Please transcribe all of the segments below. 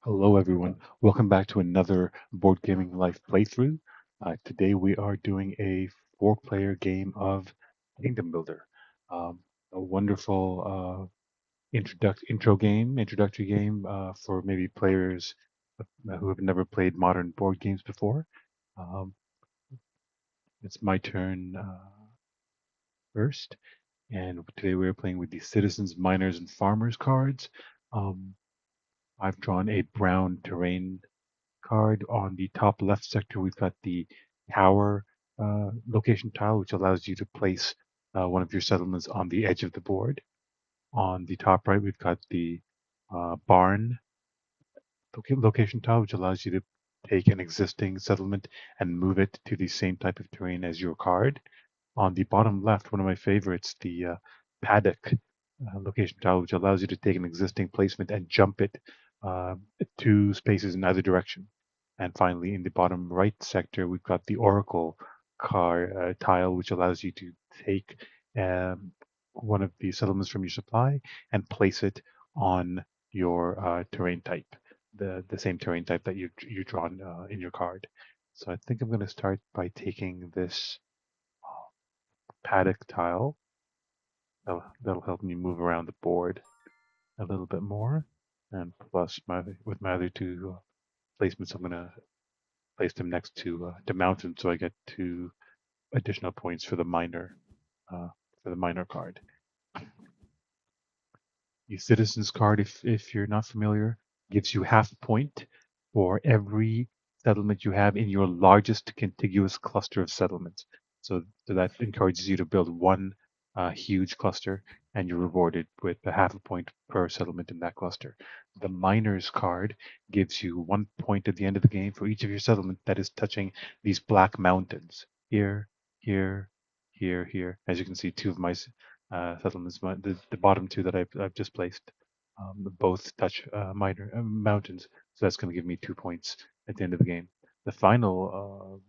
Hello, everyone. Welcome back to another Board Gaming Life playthrough. Today we are doing a four-player game of Kingdom Builder. Um, a wonderful introductory game for maybe players who have never played modern board games before. Um, it's my turn first, and today we are playing with the Citizens, Miners, and Farmers cards. Um, I've drawn a brown terrain card. On the top left sector, we've got the tower location tile, which allows you to place one of your settlements on the edge of the board. On the top right, we've got the barn location tile, which allows you to take an existing settlement and move it to the same type of terrain as your card. On the bottom left, one of my favorites, the paddock location tile, which allows you to take an existing placement and jump it uh, 2 spaces in either direction. And finally, in the bottom right sector, we've got the oracle tile, which allows you to take one of the settlements from your supply and place it on your terrain type, the same terrain type that you drawn in your card. So I think I'm going to start by taking this paddock tile. That'll help me move around the board a little bit more. And plus, with my other two placements, I'm going to place them next to mountain, so I get 2 additional points uh, for the miner card. The citizens card, if you're not familiar, gives you half a point for every settlement you have in your largest contiguous cluster of settlements. So that encourages you to build one huge cluster, and you're rewarded with a half a point per settlement in that cluster. The miners card gives you 1 point at the end of the game for each of your settlement that is touching these black mountains here, here, here, here. As you can see, 2 of my settlements, the bottom 2 that I've just placed, both touch minor mountains. So that's going to give me 2 points at the end of the game. The final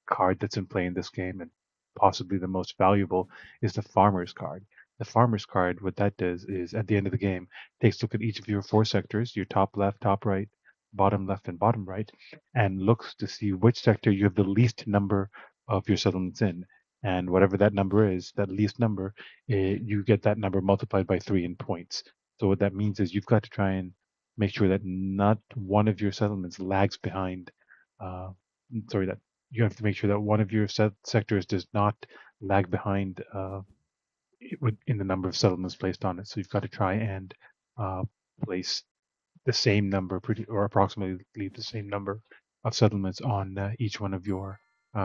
card that's in play in this game, and possibly the most valuable, is the farmer's card. The farmer's card, what that does is at the end of the game, takes a look at each of your 4 sectors, your top left, top right, bottom left, and bottom right, and looks to see which sector you have the least number of your settlements in. And whatever that number is, that least number, you get that number multiplied by 3 in points. So what that means is you've got to try and make sure that not one of your settlements lags behind. Uh, that you have to make sure that one of your sectors does not lag behind in the number of settlements placed on it. So you've got to try and uh, place the same number, or approximately the same number of settlements on each one of your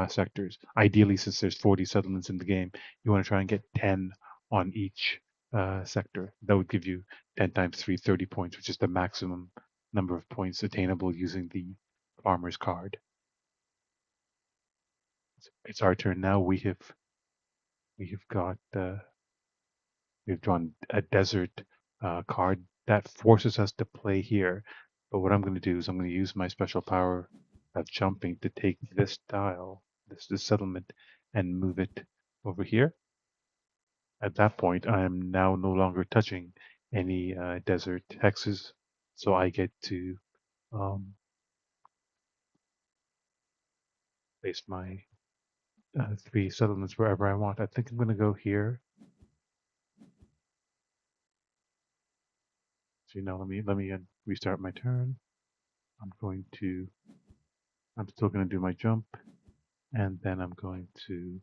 sectors. Ideally, since there's 40 settlements in the game, you want to try and get 10 on each sector. That would give you 10 times 3, 30 points, which is the maximum number of points attainable using the farmer's card. It's our turn now. We have got we've drawn a desert card that forces us to play here. But what I'm going to do is I'm going to use my special power of jumping to take this tile, this settlement, and move it over here. At that point, I am now no longer touching any desert hexes, so I get to um, place my 3 settlements wherever I want. I think I'm going to go here. So now let me restart my turn. I'm still going to do my jump, and then I'm going to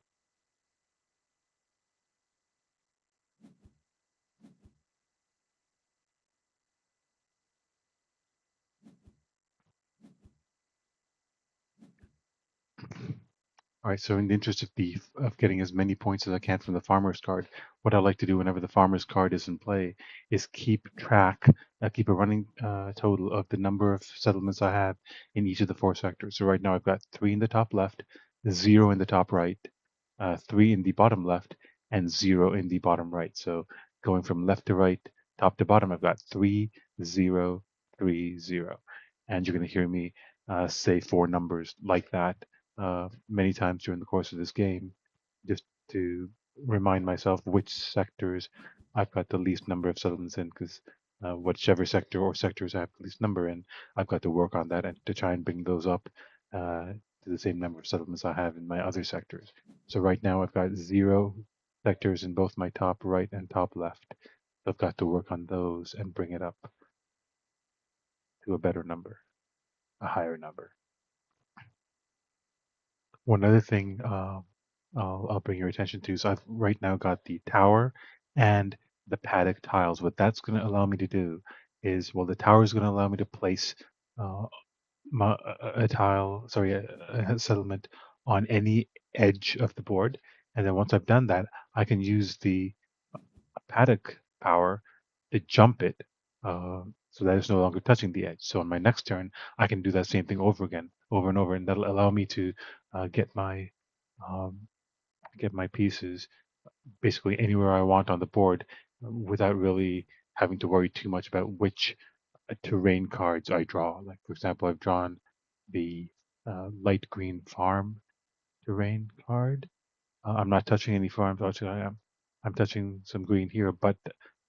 all right. So in the interest of getting as many points as I can from the farmer's card, what I like to do whenever the farmer's card is in play is keep keep a running total of the number of settlements I have in each of the 4 sectors. So right now I've got 3 in the top left, 0 in the top right, 3 in the bottom left, and 0 in the bottom right. So going from left to right, top to bottom, I've got 3, 0, 3, 0. And you're going to hear me say 4 numbers like that many times during the course of this game, just to remind myself which sectors I've got the least number of settlements in, because whichever sector or sectors I have the least number in, I've got to work on that and to try and bring those up to the same number of settlements I have in my other sectors. So right now I've got 0 sectors in both my top right and top left. So I've got to work on those and bring it up to a better number, a higher number. One other thing I'll bring your attention to is I've right now got the tower and the paddock tiles. What that's going to allow me to do is, well, the tower is going to allow me to place uh, a tile, sorry, a settlement on any edge of the board. And then once I've done that, I can use the paddock power to jump it so that it's no longer touching the edge. So on my next turn, I can do that same thing over again, over and over, and that'll allow me to get my um, pieces basically anywhere I want on the board without really having to worry too much about which terrain cards I draw. Like for example, I've drawn the light green farm terrain card. I'm not touching any farms. Actually, I am. I'm touching some green here, but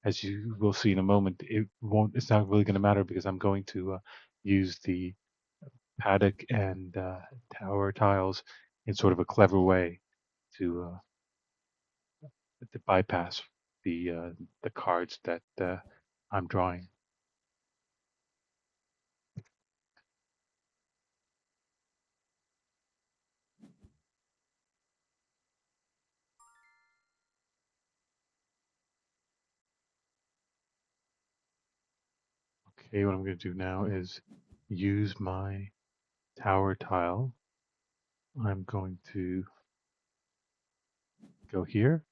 as you will see in a moment, it won't. It's not really going to matter because I'm going to use the paddock and tower tiles in sort of a clever way to bypass the cards that I'm drawing. Okay, what I'm going to do now is use my tower tile. I'm going to go here,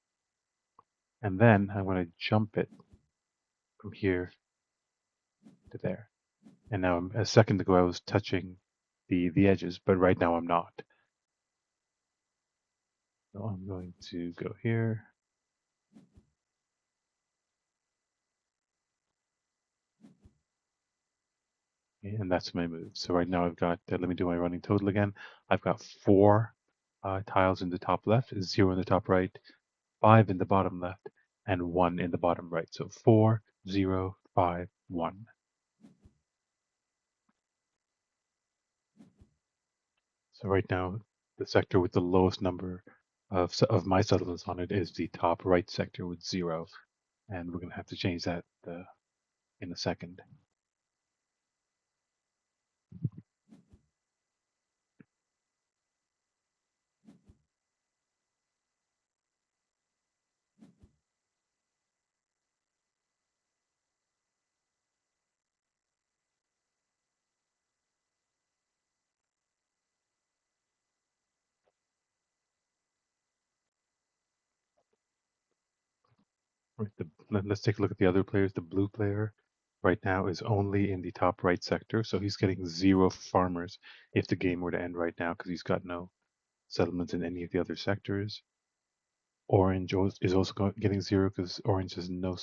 and then I'm going to jump it from here to there. And now, a second ago, I was touching the edges, but right now I'm not. So I'm going to go here. And that's my move. So right now I've got, let me do my running total again. I've got 4 tiles in the top left, 0 in the top right, 5 in the bottom left, and 1 in the bottom right. So 4, 0, 5, 1. So right now, the sector with the lowest number of my settlements on it is the top right sector with 0. And we're going to have to change that in a second. Right, let's take a look at the other players. The blue player right now is only in the top right sector, so he's getting 0 farmers if the game were to end right now because he's got no settlements in any of the other sectors. Orange is also getting 0 because orange has no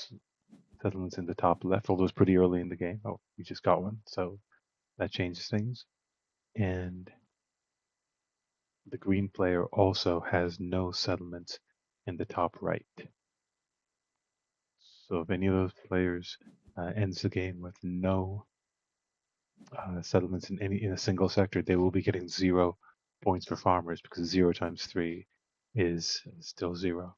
settlements in the top left, although it's pretty early in the game. Oh, we just got one, so that changes things. And the green player also has no settlements in the top right. So if any of those players ends the game with no settlements in a single sector, they will be getting 0 points for farmers because 0 times 3 is still 0.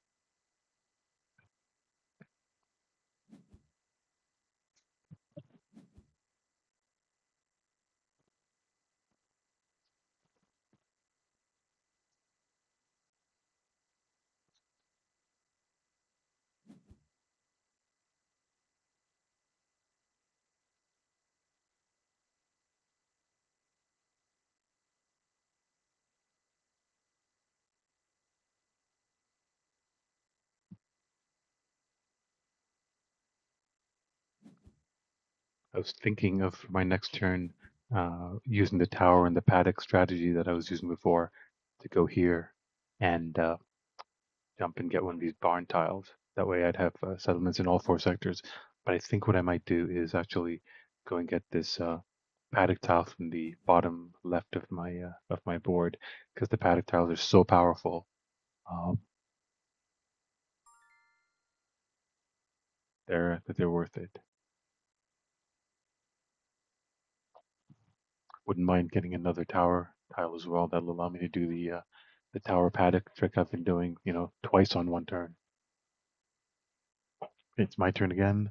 I was thinking of my next turn using the tower and the paddock strategy that I was using before to go here and jump and get one of these barn tiles. That way I'd have settlements in all 4 sectors. But I think what I might do is actually go and get this paddock tile from the bottom left of my board because the paddock tiles are so powerful. Um, they're worth it. wouldn't mind getting another tower tile as well. That'll allow me to do the tower paddock trick I've been doing, twice on one turn. It's my turn again.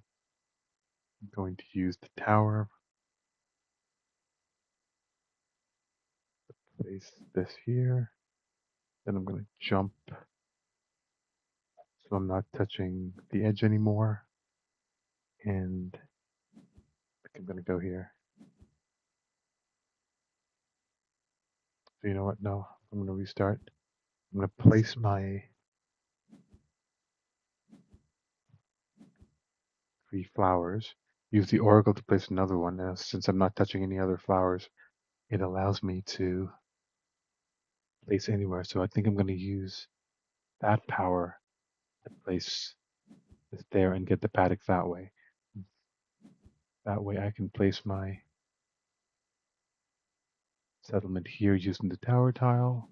I'm going to use the tower. Place this here. Then I'm going to jump so I'm not touching the edge anymore. And I'm going to go here. So you know what? No, I'm going to restart. I'm going to place my 3 flowers. Use the oracle to place another one. Now, since I'm not touching any other flowers, it allows me to place anywhere. So I think I'm going to use that power to place this there and get the paddock that way. That way I can place my settlement here using the tower tile.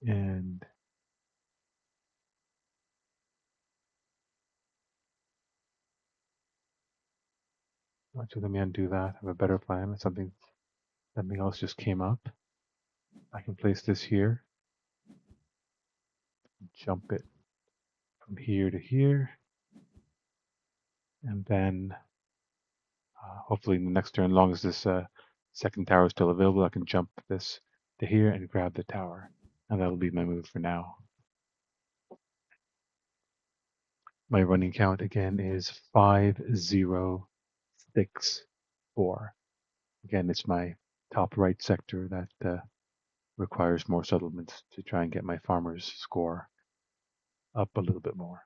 And actually, let me undo that. I have a better plan. Something else just came up. I can place this here, jump it from here to here, and then hopefully in the next turn, as long as this second tower is still available, I can jump this to here and grab the tower. And that'll be my move for now. My running count again is 5064. Again, it's my top right sector that requires more settlements to try and get my farmers' score up a little bit more.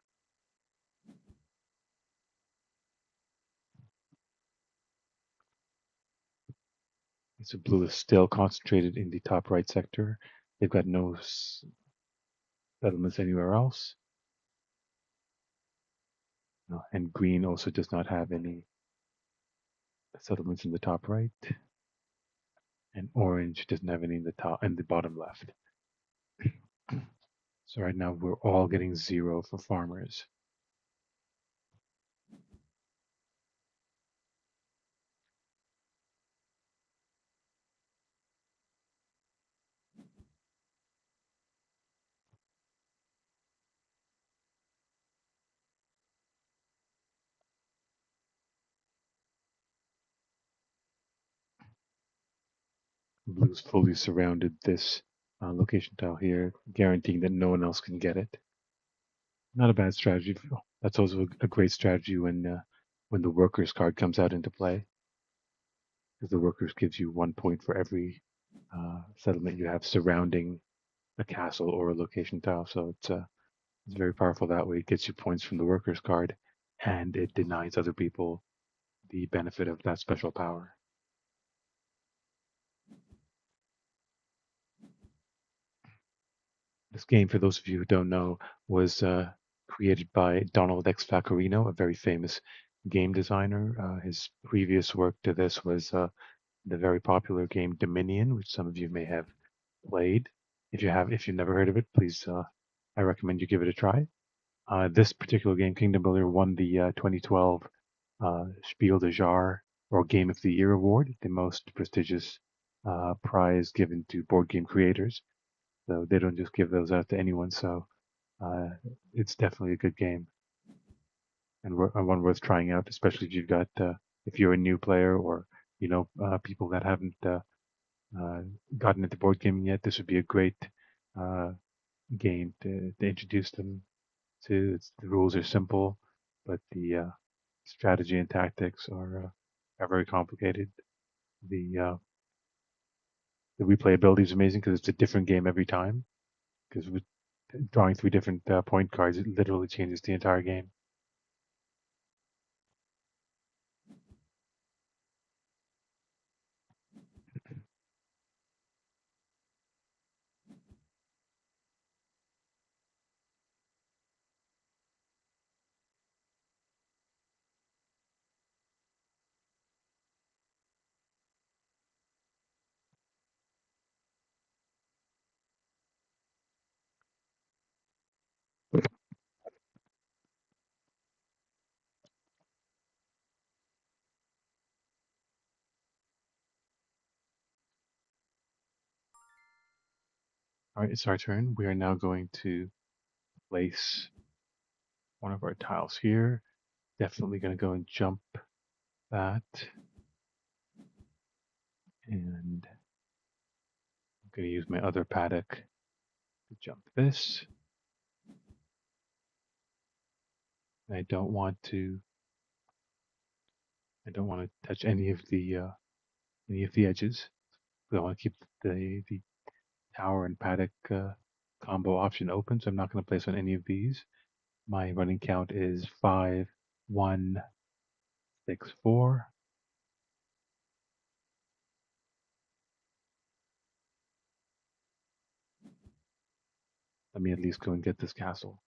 So blue is still concentrated in the top right sector. They've got no settlements anywhere else. No, and green also does not have any settlements in the top right. And orange doesn't have any in the top and the bottom left. So right now we're all getting 0 for farmers. Blue's fully surrounded this location tile here, guaranteeing that no one else can get it. Not a bad strategy. That's also a great strategy when the workers card comes out into play, because the workers gives you 1 point for every settlement you have surrounding a castle or a location tile. So it's very powerful that way. It gets you points from the workers card, and it denies other people the benefit of that special power. This game, for those of you who don't know, was created by Donald X. Vaccarino, a very famous game designer. His previous work to this was the very popular game Dominion, which some of you may have played. If you've never heard of it, please, I recommend you give it a try. This particular game, Kingdom Builder, won the 2012 Spiel des Jahres or Game of the Year award, the most prestigious prize given to board game creators. So they don't just give those out to anyone. So it's definitely a good game and one worth trying out, especially if you're a new player or people that haven't gotten into board gaming yet. This would be a great uh, game to introduce them to. The rules are simple, but the strategy and tactics are very complicated. The the replayability is amazing because it's a different game every time. Because with drawing 3 different point cards, it literally changes the entire game. All right, it's our turn. We are now going to place one of our tiles here. Definitely going to go and jump that. And I'm going to use my other paddock to jump this. And I don't want to touch any of the edges. I want to keep the tower and paddock combo option open, so I'm not going to place on any of these. My running count is 5, 1, 6, 4. Let me at least go and get this castle.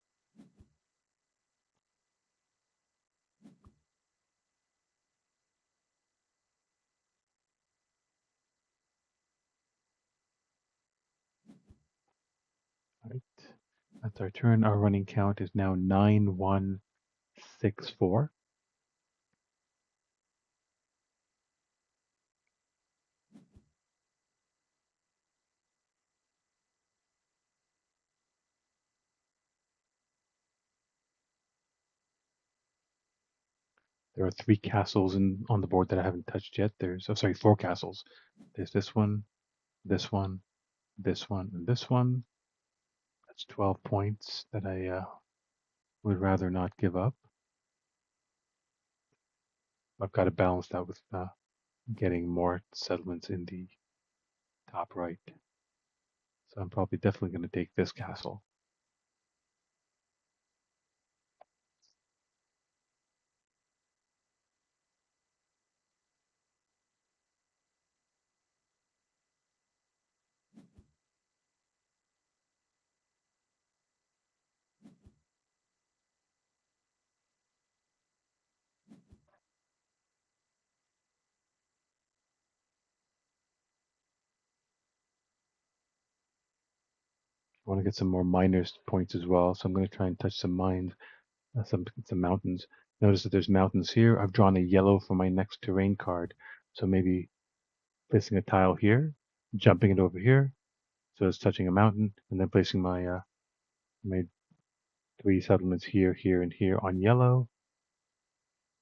All right. That's our turn. Our running count is now 9, 1, 6, 4. There are 3 castles on the board that I haven't touched yet. There's, 4 castles. There's this one, this one, this one, and this one. That's 12 points that I would rather not give up. I've got to balance that with getting more settlements in the top right. So I'm probably definitely going to take this castle. I want to get some more miners points as well, so I'm going to try and touch some mines, some mountains. Notice that there's mountains here. I've drawn a yellow for my next terrain card, so maybe placing a tile here, jumping it over here, so it's touching a mountain, and then placing my 3 settlements here, here, and here on yellow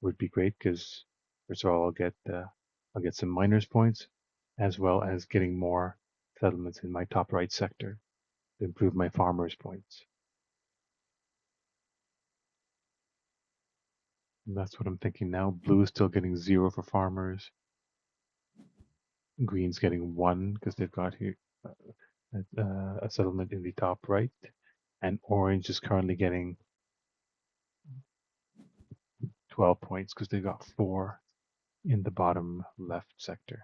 would be great because first of all I'll get some miners points, as well as getting more settlements in my top right sector to improve my farmers points. And that's what I'm thinking now. Blue is still getting 0 for farmers. Green's getting 1 because they've got here a settlement in the top right, and orange is currently getting 12 points because they've got 4 in the bottom left sector.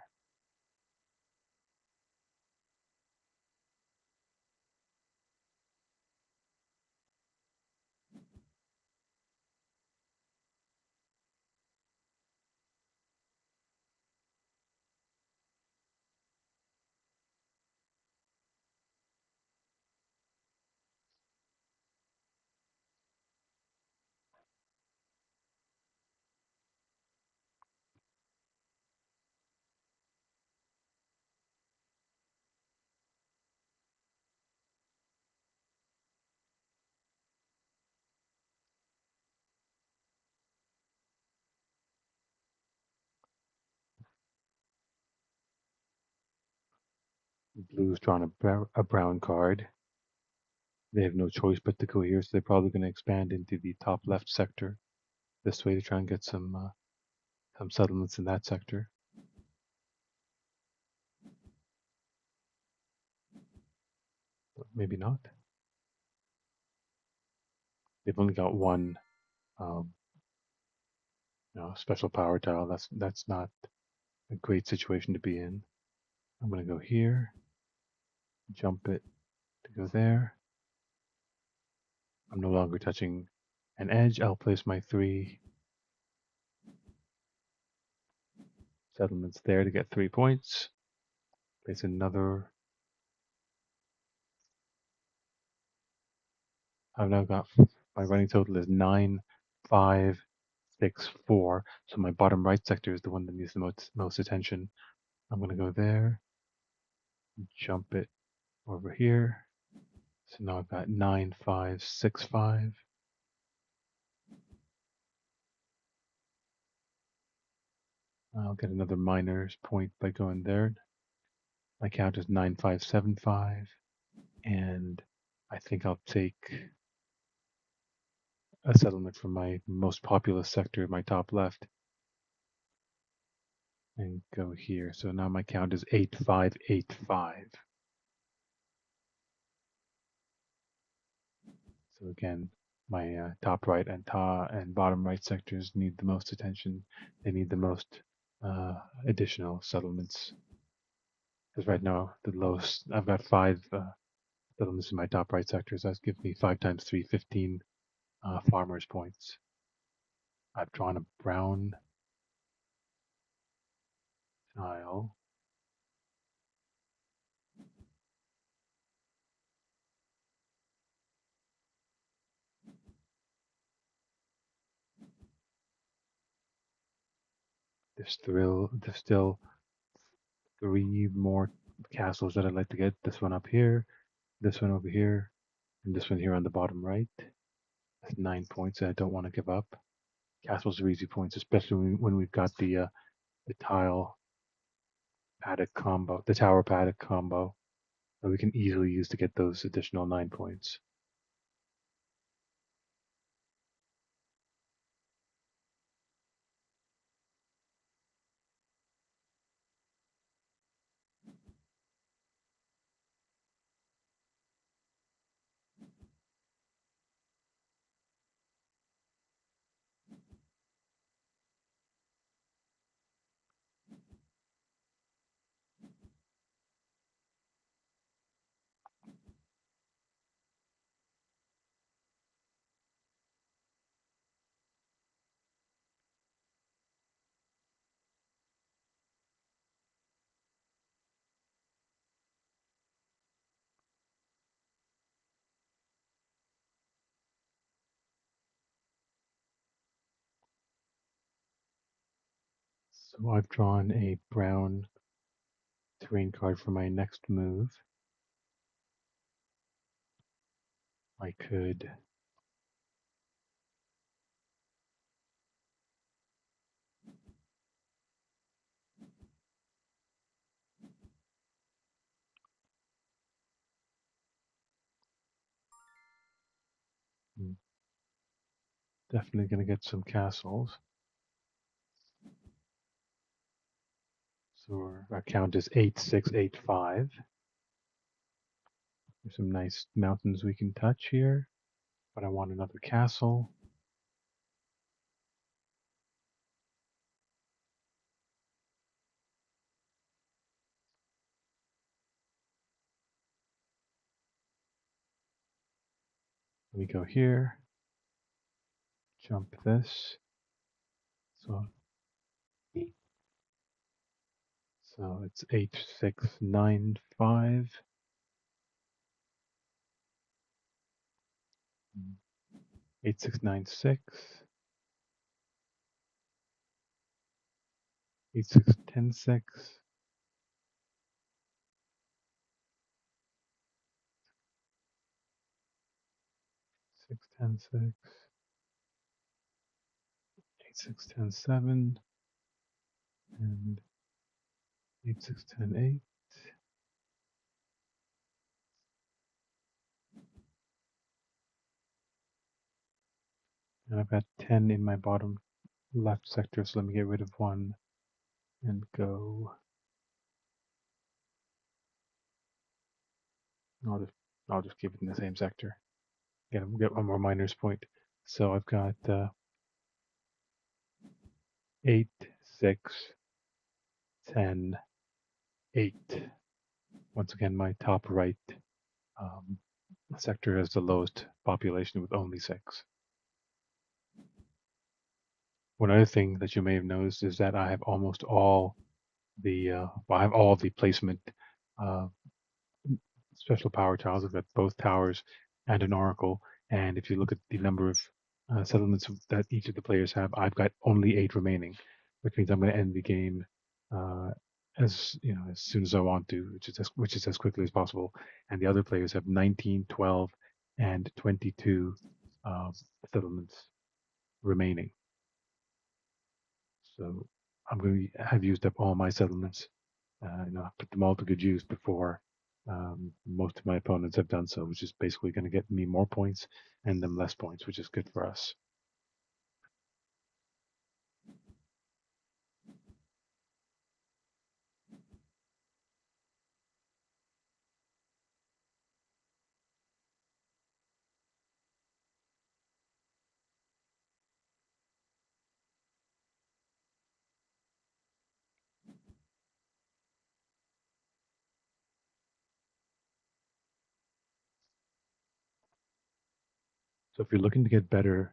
Blue's drawn a brown card. They have no choice but to go here, so they're probably going to expand into the top left sector this way to try and get some settlements in that sector. But maybe not. They've only got 1 special power tile. That's not a great situation to be in. I'm going to go here, jump it to go there. I'm no longer touching an edge. I'll place my 3 settlements there to get 3 points. Place another. I've now got my running total is 9, 5, 6, 4. So my bottom right sector is the one that needs the most attention. I'm going to go there, jump it over here. So now I've got 9, 5, 6, 5. I'll get another miner's point by going there. My count is 9, 5, 7, 5. And I think I'll take a settlement from my most populous sector, my top left, and go here. So now my count is 8, 5, 8, 5. So again, my top right and bottom right sectors need the most attention. They need the most additional settlements. Because right now, the lowest, I've got 5 settlements in my top right sectors. That's gives me 5 times 3, 15 farmers points. I've drawn a brown tile. There's still 3 more castles that I'd like to get. This one up here, this one over here, and this one here on the bottom right. That's 9 points that I don't want to give up. Castles are easy points, especially when we've got the tile paddock combo, the tower paddock combo, that we can easily use to get those additional 9 points. So I've drawn a brown terrain card for my next move. I could definitely going to get some castles. So our count is 8, 6, 8, 5. There's some nice mountains we can touch here, but I want another castle. Let me go here, jump this. So it's 8, 6, 9, 5. 8, 6, 9, 6. 8, 6, 10, 6. 6, 10, 6. 8, 6, 10, 7. And 8, 6, 10, 8. And I've got 10 in my bottom left sector, so let me get rid of 1 and go. I'll just keep it in the same sector. Get 1 more miner's point. So I've got 8, 6, 10, 8. Once again, my top right sector has the lowest population with only 6. One other thing that you may have noticed is that I have almost all I have all the placement special power tiles. I've got both towers and an oracle. And if you look at the number of settlements that each of the players have, I've got only 8 remaining, which means I'm going to end the game as soon as I want to, which is as quickly as possible. And the other players have 19, 12, and 22 uh, settlements remaining. So I'm going to have used up all my settlements. Put them all to good use before most of my opponents have done so, which is basically going to get me more points and them less points, which is good for us. So if you're looking to get better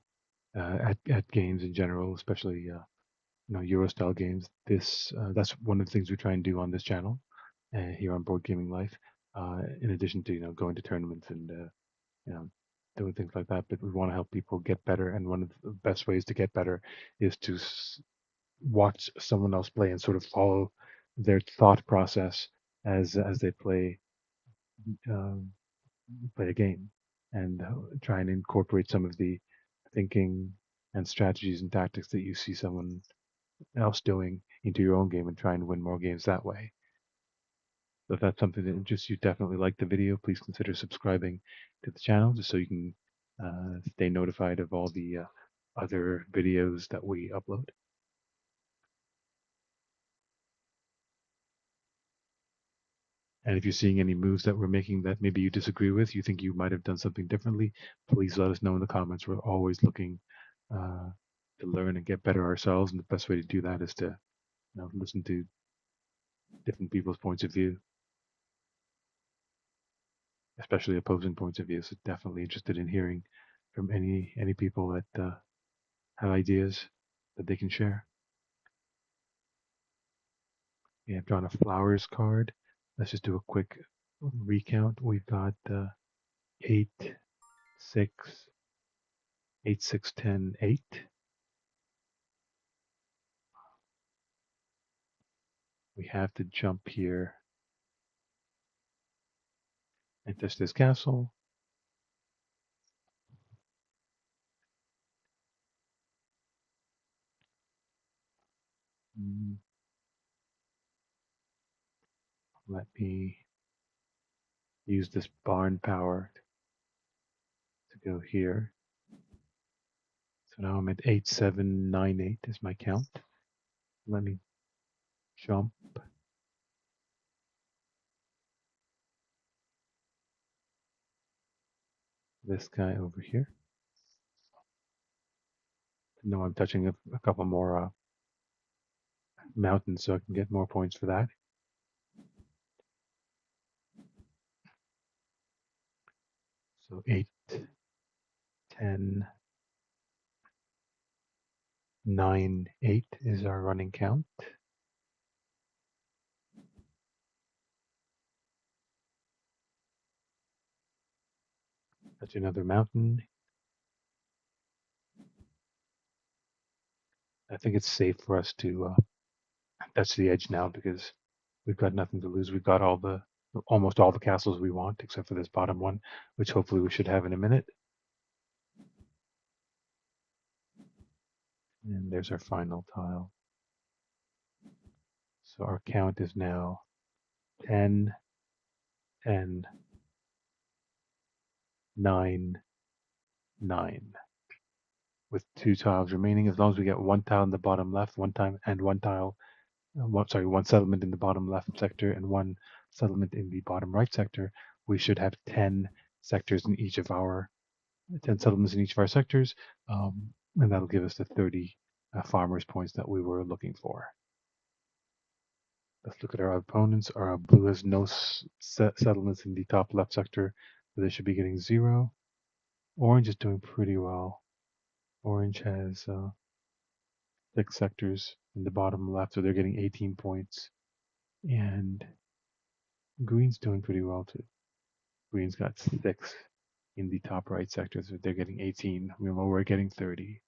at games in general, especially Euro style games, that's one of the things we try and do on this channel here on Board Gaming Life. In addition to going to tournaments and you know doing things like that, but we want to help people get better. And one of the best ways to get better is to watch someone else play and sort of follow their thought process as they um, play a game, and try and incorporate some of the thinking and strategies and tactics that you see someone else doing into your own game and try and win more games that way. So if that's something that interests you, definitely like the video. Please consider subscribing to the channel just so you can stay notified of all the other videos that we upload. And if you're seeing any moves that we're making that maybe you disagree with, you think you might have done something differently, please let us know in the comments. We're always looking uh, to learn and get better ourselves, and the best way to do that is to listen to different people's points of view, especially opposing points of view. So definitely interested in hearing from any people that have ideas that they can share. Yeah, I've drawn a flowers card. Let's just do a quick recount. We've got 8, 6, 8, 6, 10, 8. We have to jump here and touch this castle. Let me use this barn power to go here. So now I'm at 8, 7, 9, 8 is my count. Let me jump. This guy over here. No, I'm touching a couple more mountains so I can get more points for that. So 8, 10, 9, 8 is our running count. Touch another mountain. I think it's safe for us to touch the edge now because we've got nothing to lose. We've got almost all the castles we want, except for this bottom one, which hopefully we should have in a minute. And there's our final tile. So our count is now 10, 10, 9, 9. With 2 tiles remaining, as long as we get 1 tile in the bottom left, one settlement in the bottom left sector and 1 settlement in the bottom right sector, we should have 10 sectors in each of our 10 settlements in each of our sectors, and that'll give us the 30 farmers points that we were looking for. Let's look at our opponents. Our blue has no settlements in the top left sector, so they should be getting 0. Orange is doing pretty well. Orange has 6 sectors in the bottom left, so they're getting 18 points. And green's doing pretty well too. Green's got 6 in the top right sector, so they're getting 18. We're getting 30.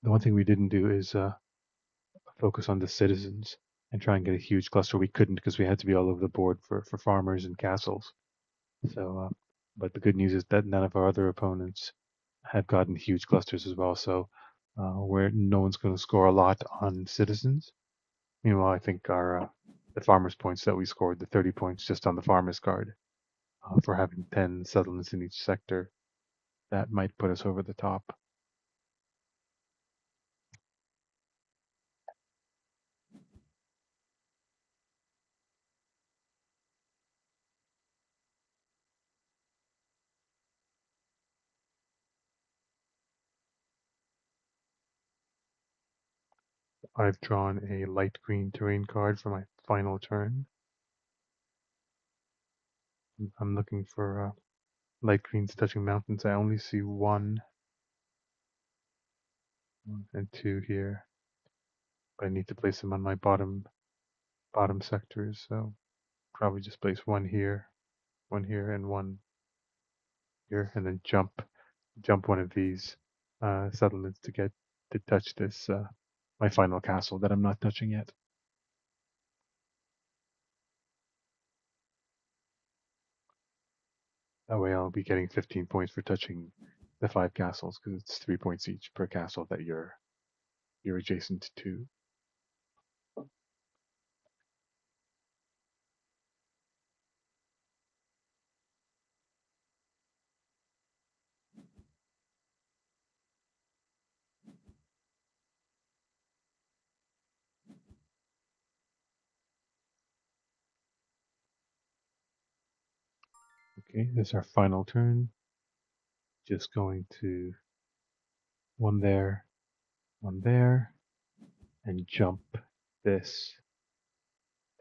The one thing we didn't do is focus on the citizens. and try and get a huge cluster. We couldn't because we had to be all over the board for farmers and castles. So, but the good news is that none of our other opponents have gotten huge clusters as well. So, where no one's going to score a lot on citizens. Meanwhile, I think our the farmers' points that we scored, the 30 points just on the farmers card for having 10 settlements in each sector, that might put us over the top. I've drawn a light green terrain card for my final turn. I'm looking for light greens touching mountains. I only see one and two here, but I need to place them on my bottom sectors. So probably just place one here, and one here, and then jump one of these settlements to touch this my final castle that I'm not touching yet. That way I'll be getting 15 points for touching the 5 castles because it's 3 points each per castle that you're adjacent to. Okay, this is our final turn. Just going to one there, and jump this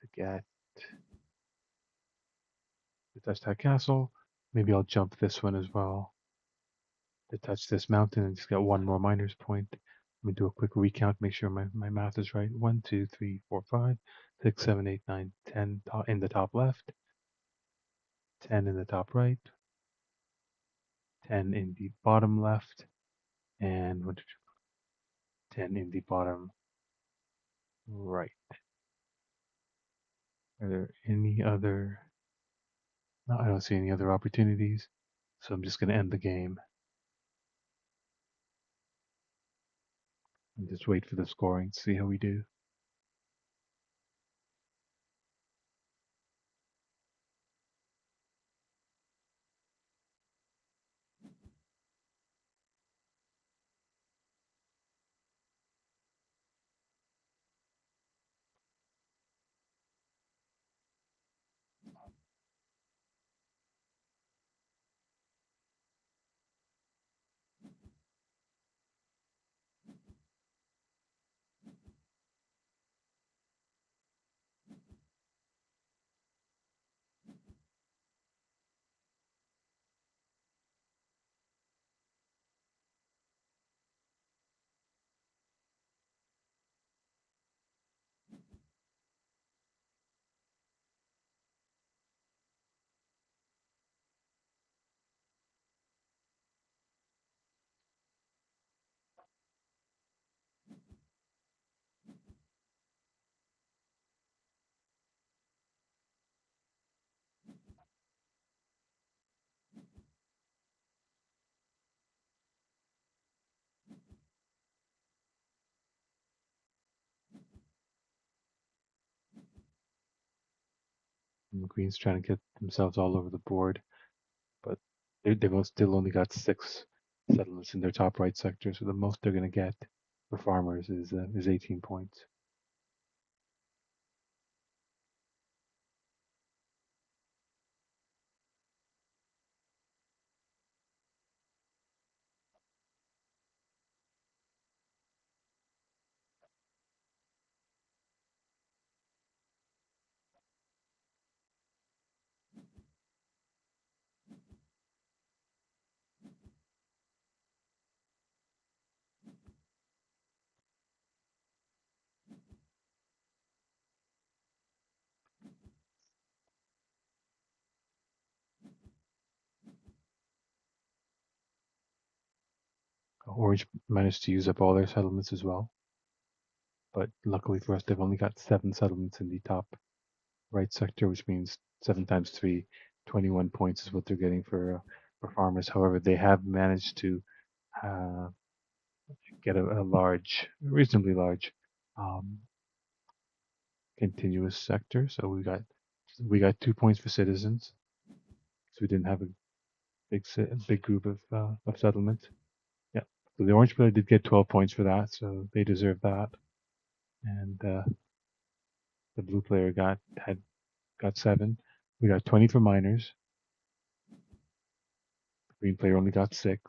to get to touch that castle. Maybe I'll jump this one as well to touch this mountain and just get one more miner's point. Let me do a quick recount, make sure my math is right. 1, 2, 3, 4, 5, 6, 7, 8, 9, 10 in the top left, 10 in the top right, 10 in the bottom left, and 10 in the bottom right. Are there any other? No, I don't see any other opportunities. So I'm just going to end the game and just wait for the scoring to see how we do. And the Queen's trying to get themselves all over the board, but they've still only got 6 settlements in their top right sector, so the most they're going to get for farmers is 18 points. Orange managed to use up all their settlements as well, but luckily for us, they've only got 7 settlements in the top right sector, which means 7 times 3, 21 points is what they're getting for farmers. However, they have managed to uh, get a large, reasonably large, um, continuous sector. So we got 2 points for citizens. So we didn't have a big group of settlements. Yeah. So the orange player did get 12 points for that, so they deserve that. And the blue player got 7. We got 20 for miners. The green player only got 6.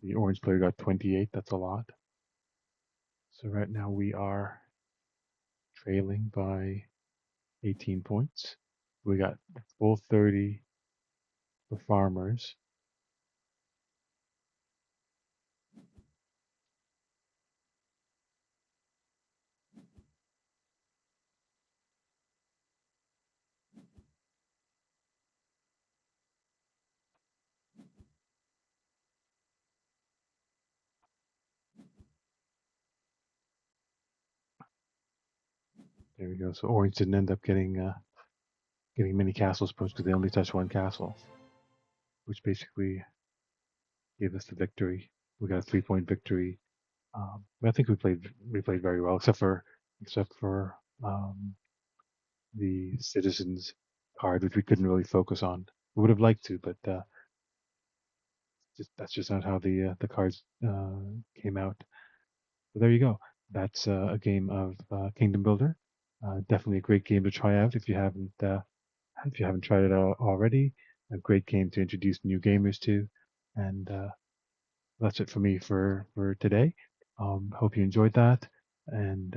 The orange player got 28. That's a lot. So right now we are trailing by 18 points. We got full 30 for farmers. There we go. So orange didn't end up getting many castles points because they only touched 1 castle, which basically gave us the victory. We got a 3-point victory. I think we played very well, except for the citizens card, which we couldn't really focus on. We would have liked to, but that's just not how the cards came out. So there you go. That's a game of Kingdom Builder. Definitely a great game to try out if you haven't tried it out already. A great game to introduce new gamers to, and that's it for me for today. Hope you enjoyed that, and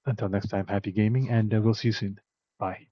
until next time, happy gaming, and we'll see you soon. Bye.